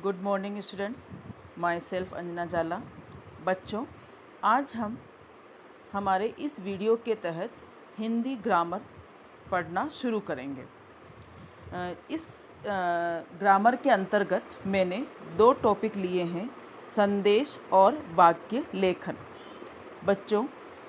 Good morning students, my self Anjana जाला। बच्चों, आज हम हमारे इस वीडियो के तहत हिंदी ग्रामर पढ़ना शुरू करेंगे। इस ग्रामर के अंतर्गत मैंने 2 टॉपिक लिए हैं, संदेश और वाक्य लेखन। बच्चों,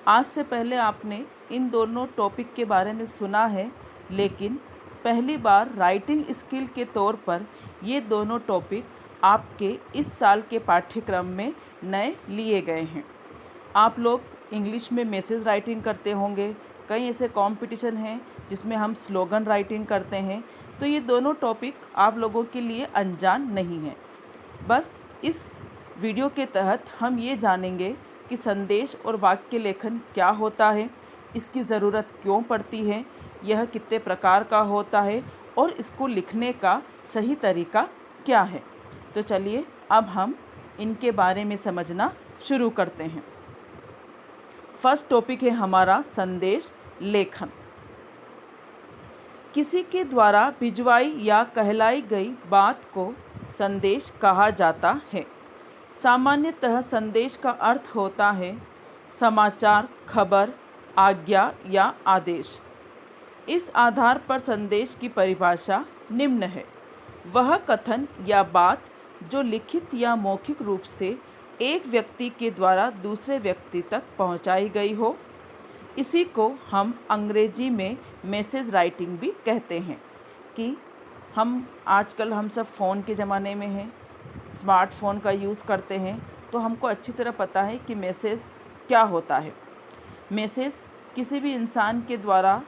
आज से पहले आपने इन दोनों टॉपिक के बारे में सुना है, लेकिन पहली बार राइटिंग स्किल के तौर पर ये दोनों टॉपिक आपके इस साल के पाठ्यक्रम में नए लिए गए हैं। आप लोग इंग्लिश में मैसेज राइटिंग करते होंगे, कई ऐसे कंपटीशन हैं जिसमें हम स्लोगन राइटिंग करते हैं, तो ये दोनों टॉपिक आप लोगों के लिए अनजान नहीं हैं। बस इस वीडियो के तहत हम ये जानेंगे कि संदेश और वाक्य लेखन क्या होता है, इसकी ज़रूरत क्यों पड़ती है, यह कितने प्रकार का होता है और इसको लिखने का सही तरीका क्या है। तो चलिए अब हम इनके बारे में समझना शुरू करते हैं। फर्स्ट टॉपिक है हमारा संदेश लेखन। किसी के द्वारा भिजवाई या कहलाई गई बात को संदेश कहा जाता है। सामान्यतः संदेश का अर्थ होता है समाचार, खबर, आज्ञा या आदेश। इस आधार पर संदेश की परिभाषा निम्न है: वह कथन या बात जो लिखित या मौखिक रूप से एक व्यक्ति के द्वारा दूसरे व्यक्ति तक पहुंचाई गई हो। इसी को हम अंग्रेजी में मैसेज राइटिंग भी कहते हैं। कि आजकल हम सब फ़ोन के ज़माने में हैं, स्मार्टफ़ोन का यूज़ करते हैं, तो हमको अच्छी तरह पता है कि मैसेज क्या होता है। मैसेज किसी भी इंसान के द्वारा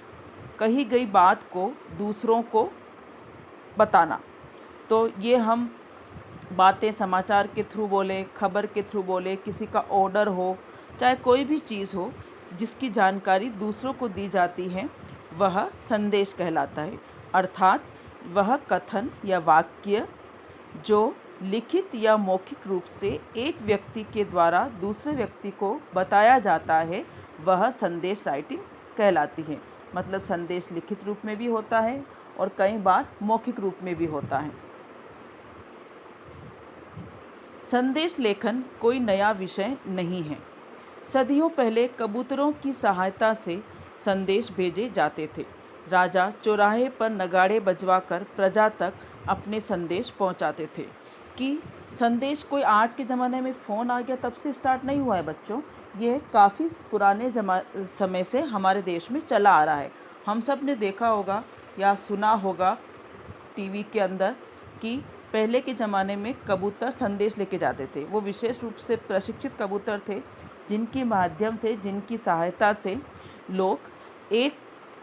कही गई बात को दूसरों को बताना। तो ये हम बातें समाचार के थ्रू बोलें, खबर के थ्रू बोलें, किसी का ऑर्डर हो, चाहे कोई भी चीज़ हो जिसकी जानकारी दूसरों को दी जाती है, वह संदेश कहलाता है। अर्थात वह कथन या वाक्य जो लिखित या मौखिक रूप से एक व्यक्ति के द्वारा दूसरे व्यक्ति को बताया जाता है, वह संदेश राइटिंग कहलाती है। मतलब संदेश लिखित रूप में भी होता है और कई बार मौखिक रूप में भी होता है। संदेश लेखन कोई नया विषय नहीं है। सदियों पहले कबूतरों की सहायता से संदेश भेजे जाते थे। राजा चौराहे पर नगाड़े बजवाकर प्रजा तक अपने संदेश पहुंचाते थे। कि संदेश कोई आज के ज़माने में फ़ोन आ गया तब से स्टार्ट नहीं हुआ है बच्चों, ये काफ़ी पुराने समय से हमारे देश में चला आ रहा है। हम सब ने देखा होगा या सुना होगा टीवी के अंदर कि पहले के ज़माने में कबूतर संदेश लेके जाते थे। वो विशेष रूप से प्रशिक्षित कबूतर थे, जिनके माध्यम से, जिनकी सहायता से लोग एक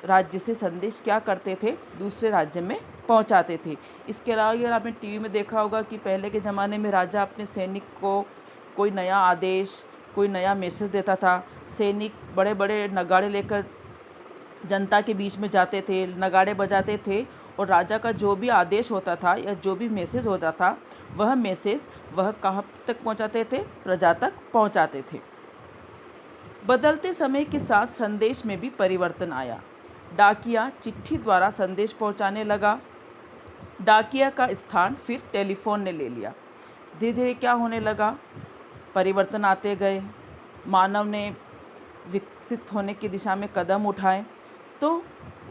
राज्य से संदेश क्या करते थे, दूसरे राज्य में पहुंचाते थे। इसके अलावा अगर आपने टीवी में देखा होगा कि पहले के ज़माने में राजा अपने सैनिक को कोई नया आदेश, कोई नया मैसेज देता था। सैनिक बड़े बड़े नगाड़े लेकर जनता के बीच में जाते थे, नगाड़े बजाते थे, और राजा का जो भी आदेश होता था या जो भी मैसेज होता था, वह मैसेज वह कहाँ तक पहुँचाते थे, प्रजा तक पहुँचाते थे। बदलते समय के साथ संदेश में भी परिवर्तन आया। डाकिया चिट्ठी द्वारा संदेश पहुँचाने लगा। डाकिया का स्थान फिर टेलीफोन ने ले लिया। धीरे धीरे क्या होने लगा, परिवर्तन आते गए। मानव ने विकसित होने की दिशा में कदम उठाए। तो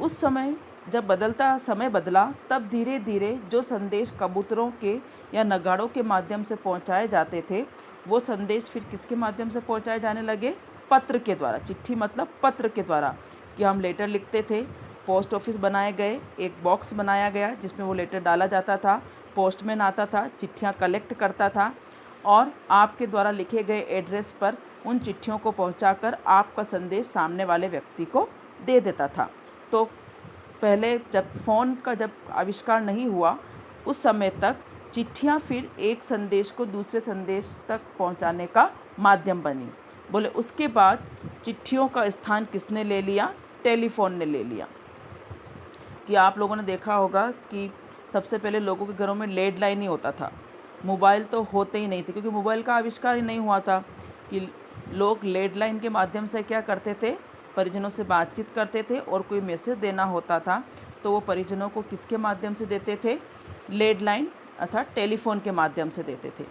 उस समय जब बदलता समय बदला, तब धीरे धीरे जो संदेश कबूतरों के या नगाड़ों के माध्यम से पहुंचाए जाते थे, वो संदेश फिर किसके माध्यम से पहुंचाए जाने लगे, पत्र के द्वारा। चिट्ठी मतलब पत्र के द्वारा। कि हम लेटर लिखते थे, पोस्ट ऑफिस बनाए गए, एक बॉक्स बनाया गया जिसमें वो लेटर डाला जाता था, पोस्टमैन आता था, चिट्ठियाँ कलेक्ट करता था और आपके द्वारा लिखे गए एड्रेस पर उन चिट्ठियों को पहुंचाकर आपका संदेश सामने वाले व्यक्ति को दे देता था। तो पहले जब फ़ोन का आविष्कार नहीं हुआ, उस समय तक चिट्ठियाँ फिर एक संदेश को दूसरे संदेश तक पहुंचाने का माध्यम बनी। बोले उसके बाद चिट्ठियों का स्थान किसने ले लिया, टेलीफोन ने ले लिया। कि आप लोगों ने देखा होगा कि सबसे पहले लोगों के घरों में लैंडलाइन ही होता था, मोबाइल तो होते ही नहीं थे, क्योंकि मोबाइल का आविष्कार ही नहीं हुआ था। कि लोग लैंडलाइन के माध्यम से क्या करते थे, परिजनों से बातचीत करते थे, और कोई मैसेज देना होता था तो वो परिजनों को किसके माध्यम से देते थे, लैंडलाइन अर्थात टेलीफ़ोन के माध्यम से देते थे।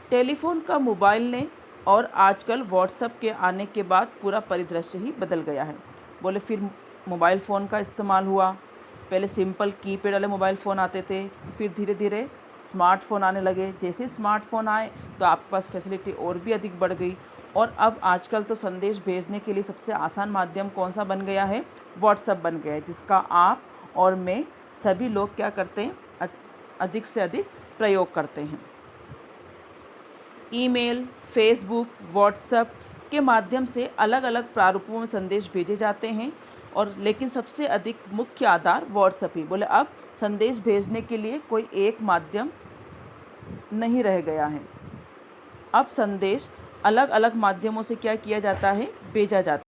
टेलीफ़ोन का मोबाइल ने और आजकल व्हाट्सएप के आने के बाद पूरा परिदृश्य ही बदल गया है। बोले फिर मोबाइल फ़ोन का इस्तेमाल हुआ। पहले सिंपल कीपैड वाले मोबाइल फ़ोन आते थे, फिर धीरे धीरे स्मार्टफ़ोन आने लगे। जैसे स्मार्टफ़ोन आए तो आपके पास फैसिलिटी और भी अधिक बढ़ गई, और अब आजकल तो संदेश भेजने के लिए सबसे आसान माध्यम कौन सा बन गया है? व्हाट्सएप बन गया है, जिसका आप और मैं सभी लोग क्या करते हैं? अधिक से अधिक प्रयोग करते हैं। ईमेल, फेसबुक, व्हाट्सएप के माध्यम से अलग अलग प्रारूपों में संदेश भेजे जाते हैं, और लेकिन सबसे अधिक मुख्य आधार व्हाट्सएप ही। बोले अब संदेश भेजने के लिए कोई एक माध्यम नहीं रह गया है। अब संदेश अलग अलग माध्यमों से क्या किया जाता है? भेजा जाता है।